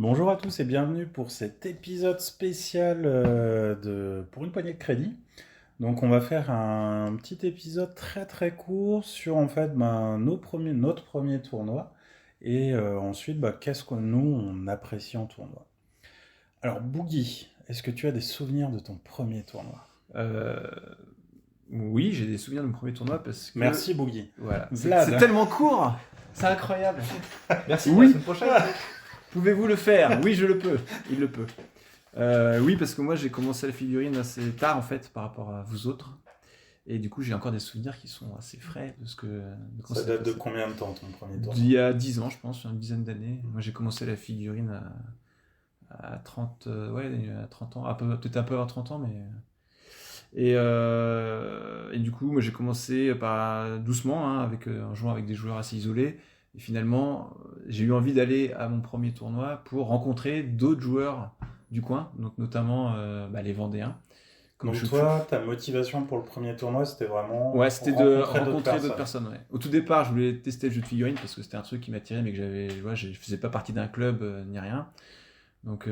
Bonjour à tous et bienvenue pour cet épisode spécial pour une poignée de crédit. Donc on va faire un petit épisode très très court sur en fait notre premier tournoi et ensuite qu'est-ce que nous on apprécie en tournoi. Alors Boogie, est-ce que tu as des souvenirs de ton premier tournoi? Euh, oui, j'ai des souvenirs de mon premier tournoi parce que... Merci Boogie. Voilà. Vlad. C'est tellement court. C'est incroyable. Merci, Oui. la semaine prochaine. Pouvez-vous le faire? Oui, je le peux. Il le peut. Oui, parce que moi, j'ai commencé la figurine assez tard, en fait, par rapport à vous autres. Et du coup, j'ai encore des souvenirs qui sont assez frais de ce que... quand Ça s'est date de passé. combien de temps ton premier tournoi? Il y a 10 ans, je pense, une dizaine d'années. Moi, j'ai commencé la figurine à 30... à 30 ans. Peut-être un peu avant 30 ans, mais... Et du coup, moi j'ai commencé doucement, en jouant avec des joueurs assez isolés. Et finalement, j'ai eu envie d'aller à mon premier tournoi pour rencontrer d'autres joueurs du coin, donc notamment les Vendéens. Donc toi, ta motivation pour le premier tournoi, c'était vraiment c'était de rencontrer d'autres personnes. Ouais. Au tout départ, je voulais tester le jeu de figurines parce que c'était un truc qui m'attirait, mais que je faisais pas partie d'un club ni rien. Donc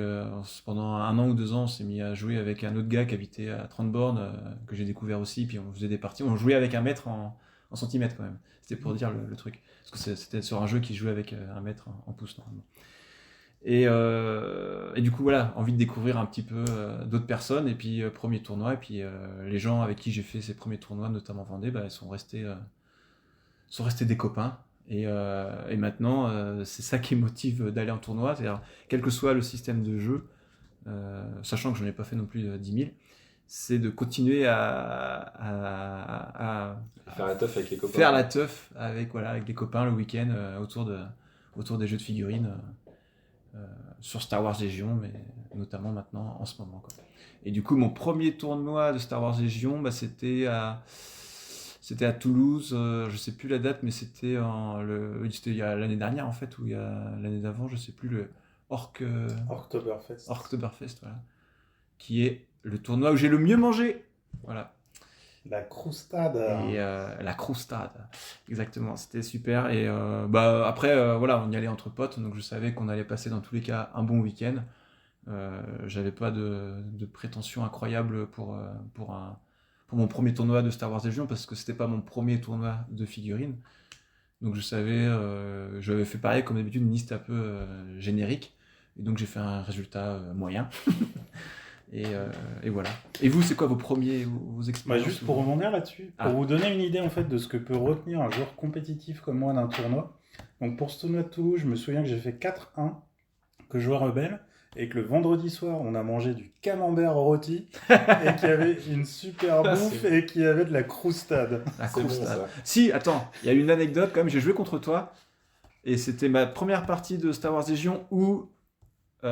pendant 1 an ou 2 ans, on s'est mis à jouer avec un autre gars qui habitait à 30 bornes, que j'ai découvert aussi, puis on faisait des parties. On jouait avec 1 mètre en centimètres quand même. C'était pour dire le truc. Parce que c'était sur un jeu qui jouait avec 1 mètre en pouces normalement. Et du coup, voilà, envie de découvrir un petit peu d'autres personnes. Et puis, premier tournoi. Et puis, les gens avec qui j'ai fait ces premiers tournois, notamment Vendée, ils sont restés des copains. Et maintenant, c'est ça qui motive d'aller en tournoi, c'est-à-dire, quel que soit le système de jeu, sachant que je n'en ai pas fait non plus 10 000, c'est de continuer à faire la teuf avec les copains. Faire la teuf avec des copains le week-end autour des jeux de figurines sur Star Wars Légion, mais notamment maintenant en ce moment, quoi. Et du coup, mon premier tournoi de Star Wars Légion, c'était à Toulouse, je sais plus la date, mais c'était il y a l'année dernière en fait, ou il y a l'année d'avant, je sais plus, le Oktoberfest, voilà, qui est le tournoi où j'ai le mieux mangé, voilà. La croustade. Et la croustade, exactement, c'était super. Et après, on y allait entre potes, donc je savais qu'on allait passer dans tous les cas un bon week-end. J'avais pas de prétention incroyable pour mon premier tournoi de Star Wars Légion, parce que c'était pas mon premier tournoi de figurines. Donc je savais, j'avais fait pareil comme d'habitude, une liste un peu générique. Et donc j'ai fait un résultat moyen. Et voilà. Et vous, c'est quoi vos expériences? Juste pour rebondir là-dessus, pour vous donner une idée en fait de ce que peut retenir un joueur compétitif comme moi d'un tournoi. Donc pour ce tournoi de Toulouse, je me souviens que j'ai fait 4-1, que je jouais rebelle, et que le vendredi soir, on a mangé du camembert rôti, et qu'il y avait une super bouffe, et qu'il y avait de la croustade. La croustade. Bon, si, attends, il y a une anecdote quand même, j'ai joué contre toi, et c'était ma première partie de Star Wars Légion où on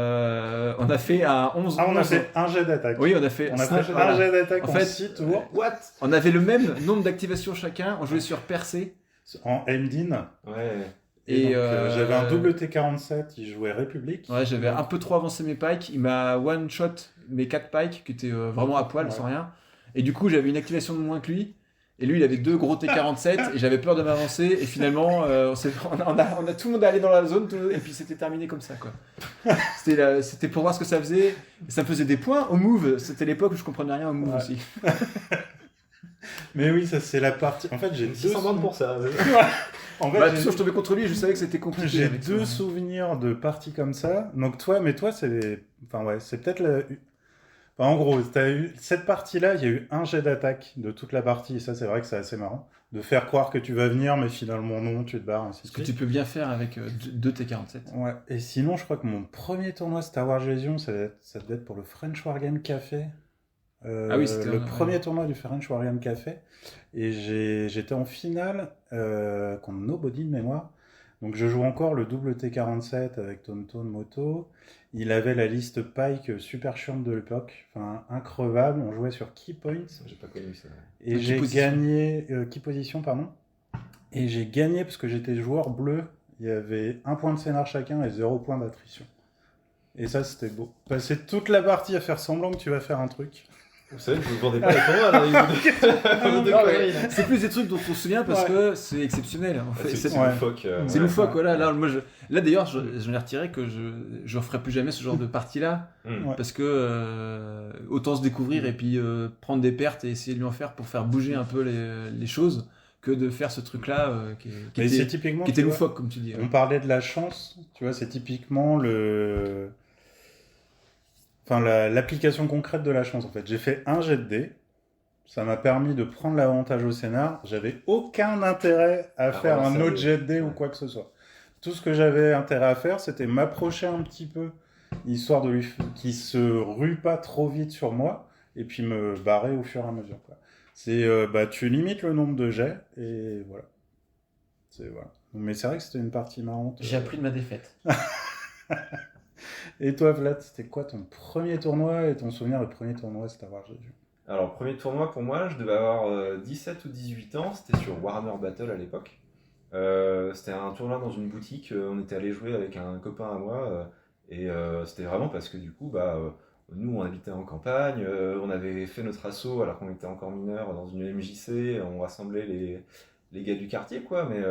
a fait un 11. On a fait un jet d'attaque. Oui, on a fait un jet d'attaque en 6 tours. What? On avait le même nombre d'activations chacun, on jouait sur Percé. En MDIN. Ouais. Et j'avais un double T47, il jouait République. Ouais, j'avais un peu trop avancé mes pikes. Il m'a one-shot mes 4 pikes qui étaient vraiment à poil, sans rien. Et du coup, j'avais une activation de moins que lui. Et lui, il avait 2 gros T47 et j'avais peur de m'avancer. Et finalement, on a tout le monde allé dans la zone et puis c'était terminé comme ça, quoi. C'était pour voir ce que ça faisait. Et ça me faisait des points au move. C'était l'époque où je comprenais rien au move aussi. Mais oui, ça c'est la partie. En fait, j'ai 200 pour ça. En fait, je tombais contre lui, je savais que c'était compliqué. J'ai 2 souvenirs de parties comme ça. Donc toi, c'est peut-être en gros, t'as eu cette partie-là, il y a eu un jet d'attaque de toute la partie, et ça c'est vrai que c'est assez marrant. De faire croire que tu vas venir, mais finalement non, tu te barres, ainsi de suite. Ce que tu peux bien faire avec 2 T47. Ouais, et sinon, je crois que mon premier tournoi Star Wars Légion, ça devait être pour le French Wargame Café. C'était le premier tournoi du French Wargame Café. Et j'étais en finale contre Nobody de mémoire. Donc je joue encore le double T47 avec Tonton Moto. Il avait la liste Pike super chiante de l'époque, enfin increvable. On jouait sur Key Points. J'ai pas connu ça. Et j'ai gagné Key Position, pardon. Et j'ai gagné parce que j'étais joueur bleu. Il y avait 1 point de scénar chacun et 0 point d'attrition. Et ça c'était beau. Passer toute la partie à faire semblant que tu vas faire un truc. Vous savez que je vous vendais pas les tournois là. C'est plus des trucs dont on se souvient parce que c'est exceptionnel. En fait. C'est loufoque. C'est loufoque, voilà. Là d'ailleurs, j'en ai retiré que je referai plus jamais ce genre de partie-là. Parce que autant se découvrir et puis prendre des pertes et essayer de lui en faire pour faire bouger un peu les choses que de faire ce truc-là qui était loufoque, comme tu dis. On parlait de la chance, tu vois, c'est typiquement l'application concrète de la chance, en fait. J'ai fait un jet de dés, ça m'a permis de prendre l'avantage au scénar, j'avais aucun intérêt à faire un autre jet de dés ou quoi que ce soit. Tout ce que j'avais intérêt à faire, c'était m'approcher un petit peu, histoire de qu'il se rue pas trop vite sur moi, et puis me barrer au fur et à mesure, quoi. C'est, tu limites le nombre de jets, et voilà. Voilà. Mais c'est vrai que c'était une partie marrante. J'ai appris de ma défaite. Et toi, Vlad, c'était quoi ton premier tournoi et ton souvenir de premier tournoi Star Wars Jedi ? Alors, premier tournoi pour moi, je devais avoir 17 ou 18 ans, c'était sur Warhammer Battle à l'époque. C'était un tournoi dans une boutique, on était allé jouer avec un copain à moi, et c'était vraiment parce que du coup, nous on habitait en campagne, on avait fait notre assaut alors qu'on était encore mineurs dans une MJC, on rassemblait les gars du quartier, quoi, mais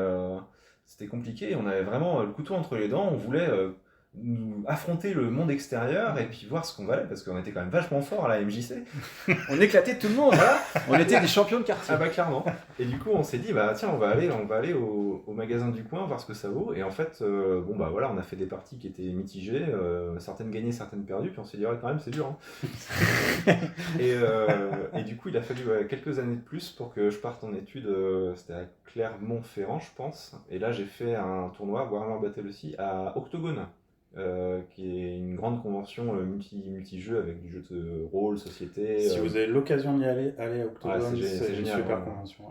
c'était compliqué, on avait vraiment le couteau entre les dents, on voulait nous affronter le monde extérieur et puis voir ce qu'on valait, parce qu'on était quand même vachement fort à la MJC. On éclaitait tout le monde, hein. On était des champions de quartier. Ah clairement. Et du coup on s'est dit tiens, on va aller au magasin du coin voir ce que ça vaut, et en fait on a fait des parties qui étaient mitigées, certaines gagnées, certaines perdues, puis on s'est dit quand même c'est dur, hein. et du coup il a fallu quelques années de plus pour que je parte en études, c'était à Clermont-Ferrand je pense, et là j'ai fait un tournoi Warhammer Battle aussi à Octogone, qui est une grande convention multi-jeux avec du jeu de rôle, société. Si vous avez l'occasion d'y aller à Octogone, c'est une génial, super convention.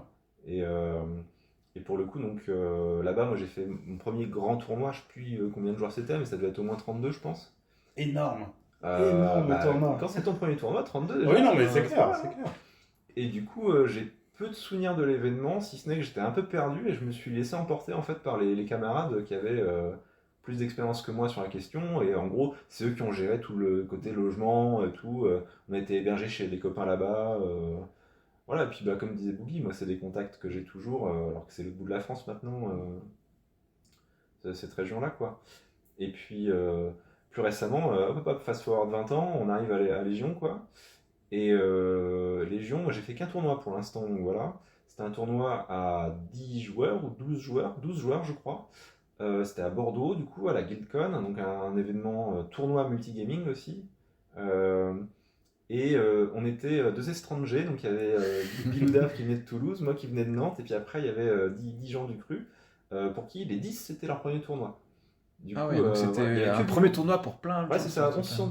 Ouais. Et pour le coup, donc là-bas, moi j'ai fait mon premier grand tournoi, je ne sais plus combien de joueurs c'était, mais ça devait être au moins 32, je pense. Énorme. Énorme tournoi. Quand c'est ton premier tournoi, 32 déjà. Oui, non, mais c'est clair. Et du coup, j'ai peu de souvenirs de l'événement, si ce n'est que j'étais un peu perdu et je me suis laissé emporter en fait par les camarades qui avaient plus d'expérience que moi sur la question, et en gros c'est eux qui ont géré tout le côté logement et tout, on a été hébergés chez des copains là-bas, voilà, et puis comme disait Boogie, moi c'est des contacts que j'ai toujours, alors que c'est le bout de la France maintenant, cette région là quoi. Et puis plus récemment, fast forward 20 ans, on arrive à Légion quoi, et Légion, moi j'ai fait qu'un tournoi pour l'instant, donc voilà, c'était un tournoi à 10 joueurs ou 12 joueurs je crois. C'était à Bordeaux, du coup, à la GuildCon, donc un événement tournoi multigaming aussi. Et on était deux étrangers, donc il y avait Biloudaf qui venait de Toulouse, moi qui venais de Nantes, et puis après il y avait 10 gens du cru, pour qui les 10 c'était leur premier tournoi. Du coup, donc c'était un premier tournoi pour plein. Ouais, c'est ça, 11 sur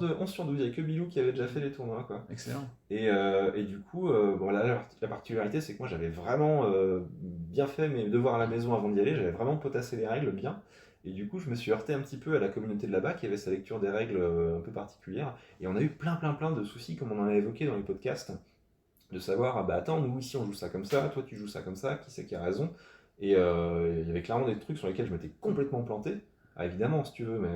12, il n'y a que Bilou qui avait déjà fait les tournois, quoi. Excellent. Et du coup, la particularité, c'est que moi j'avais vraiment bien fait mes devoirs à la maison avant d'y aller, j'avais vraiment potassé les règles bien. Et du coup, je me suis heurté un petit peu à la communauté de là-bas qui avait sa lecture des règles un peu particulière. Et on a eu plein de soucis, comme on en a évoqué dans les podcasts, de savoir, attends, nous ici on joue ça comme ça, toi tu joues ça comme ça, qui c'est qui a raison. Et il y avait clairement des trucs sur lesquels je m'étais complètement planté. Évidemment, si tu veux, mais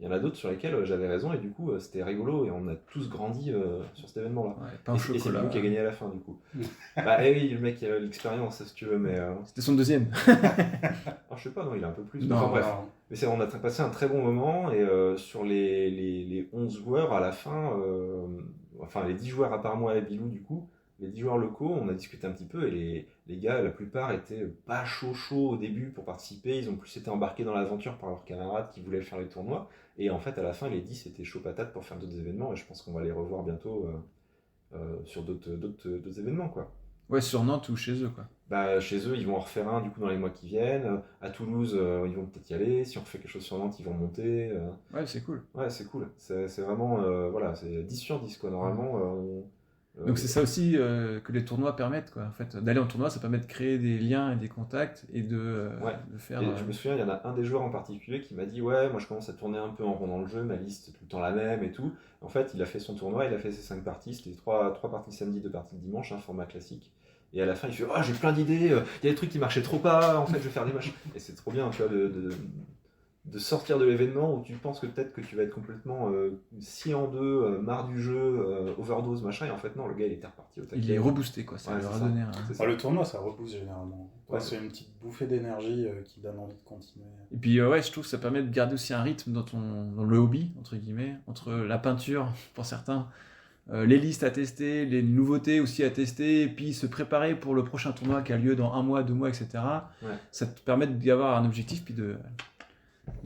il y en a d'autres sur lesquels j'avais raison, et du coup, c'était rigolo, et on a tous grandi sur cet événement-là. Ouais, et c'est lui qui a gagné à la fin, du coup. Oui, le mec, il a l'expérience, si tu veux, mais... C'était son deuxième. Je sais pas, non, il a un peu plus. Non, bref. Mais on a passé un très bon moment, et sur les 11 joueurs, à la fin, les 10 joueurs à part moi et Bilou, du coup, les 10 joueurs locaux, on a discuté un petit peu, et les gars, la plupart étaient pas chaud au début pour participer, ils ont plus été embarqués dans l'aventure par leurs camarades qui voulaient faire les tournois, et en fait à la fin les 10 étaient chaud patate pour faire d'autres événements, et je pense qu'on va les revoir bientôt sur d'autres événements quoi. Ouais, sur Nantes ou chez eux quoi. Chez eux ils vont en refaire un du coup dans les mois qui viennent, à Toulouse ils vont peut-être y aller, si on refait quelque chose sur Nantes ils vont monter. Ouais, c'est cool. Ouais, c'est cool, c'est vraiment c'est 10 sur 10 quoi, normalement. Donc c'est ça aussi que les tournois permettent quoi. En fait, d'aller en tournoi, ça permet de créer des liens et des contacts et de faire. Et je me souviens, il y en a un des joueurs en particulier qui m'a dit ouais, moi je commence à tourner un peu en rond dans le jeu, ma liste est tout le temps la même et tout. En fait, il a fait son tournoi, il a fait ses 5 parties, c'était 3 parties le samedi, 2 parties le dimanche, un format classique. Et à la fin, il fait j'ai plein d'idées, il y a des trucs qui marchaient trop pas, en fait je vais faire des matchs. Et c'est trop bien, tu vois, de sortir de l'événement où tu penses que peut-être que tu vas être complètement scié en deux, marre du jeu, overdose, machin, et en fait non, le gars il était reparti au taquet. Il est reboosté quoi, ça Ouais, lui a c'est redonné le tournoi ça rebooste généralement. Ouais. C'est une petite bouffée d'énergie qui donne envie de continuer. Et puis ouais, je trouve que ça permet de garder aussi un rythme dans le hobby, entre guillemets, entre la peinture pour certains, les listes à tester, les nouveautés aussi à tester, et puis se préparer pour le prochain tournoi qui a lieu dans 1 mois, 2 mois, etc. Ouais. Ça te permet d'y avoir un objectif, puis de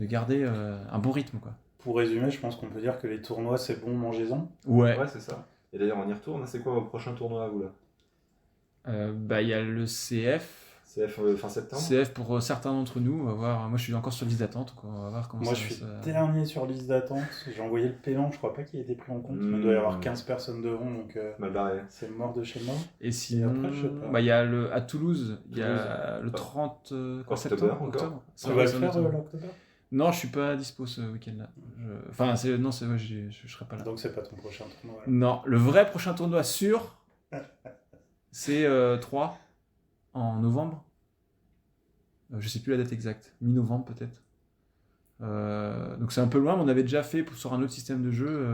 garder un bon rythme, quoi. Pour résumer, je pense qu'on peut dire que les tournois, c'est bon, mangez-en. Ouais, c'est ça. Et d'ailleurs, on y retourne. C'est quoi vos prochains tournois à vous là? il y a le CF. CF fin septembre. CF pour certains d'entre nous, on va voir. Moi, je suis encore sur liste d'attente, quoi. On va voir comment Moi, ça je suis se... dernier sur liste d'attente. J'ai envoyé le paiement, je crois pas qu'il ait été pris en compte. Il doit y avoir 15 personnes devant, donc mal barré. c'est mort de chez mort. Et sinon, après, je sais pas. il y a à Toulouse, il y a le 30 septembre, octobre. Tu vas le faire l'octobre? Non, je suis pas dispo ce week-end-là. Enfin, je serai pas là. Donc c'est pas ton prochain tournoi. Non, le vrai prochain tournoi sûr, c'est 3 en novembre. Je sais plus la date exacte, mi-novembre peut-être. Donc c'est un peu loin, mais on avait déjà fait sur un autre système de jeu.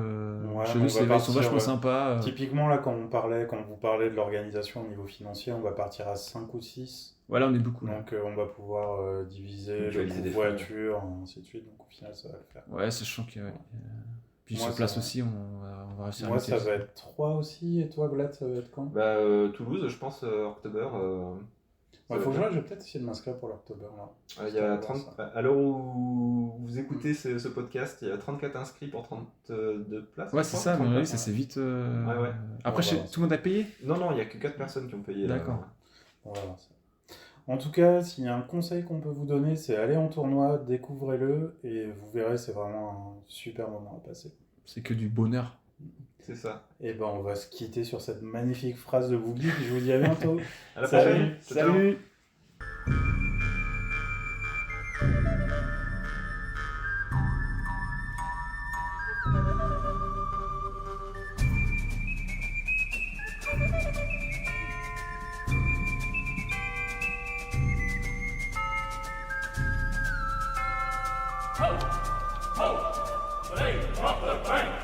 Chez eux, ils sont vachement sympas. Typiquement, là, quand vous parlez de l'organisation au niveau financier, on va partir à 5 ou 6. Voilà, on est beaucoup. Donc on va pouvoir diviser les voitures, ainsi de suite. Donc au final, ça va le faire. Ouais, sachant que... Puis sur place aussi, on va réussir à... Moi, ça va être 3 aussi. Et toi, Vlad, ça va être quand? Toulouse, je pense, octobre. Faut que je vais peut-être essayer de m'inscrire pour l'octobre. Il y a 30... À l'heure où vous écoutez ce podcast, il y a 34 inscrits pour 32 places. Ouais, c'est ça, mais ça c'est vite. Ouais. Après, tout le monde a payé? Non, il n'y a que 4 personnes qui ont payé. D'accord. Voilà. En tout cas, s'il y a un conseil qu'on peut vous donner, c'est aller en tournoi, découvrez-le, et vous verrez, c'est vraiment un super moment à passer. C'est que du bonheur. C'est ça. Et ben on va se quitter sur cette magnifique phrase de Boogie, puis je vous dis à bientôt. À la prochaine. Salut. Ho, ho, play, drop the bank.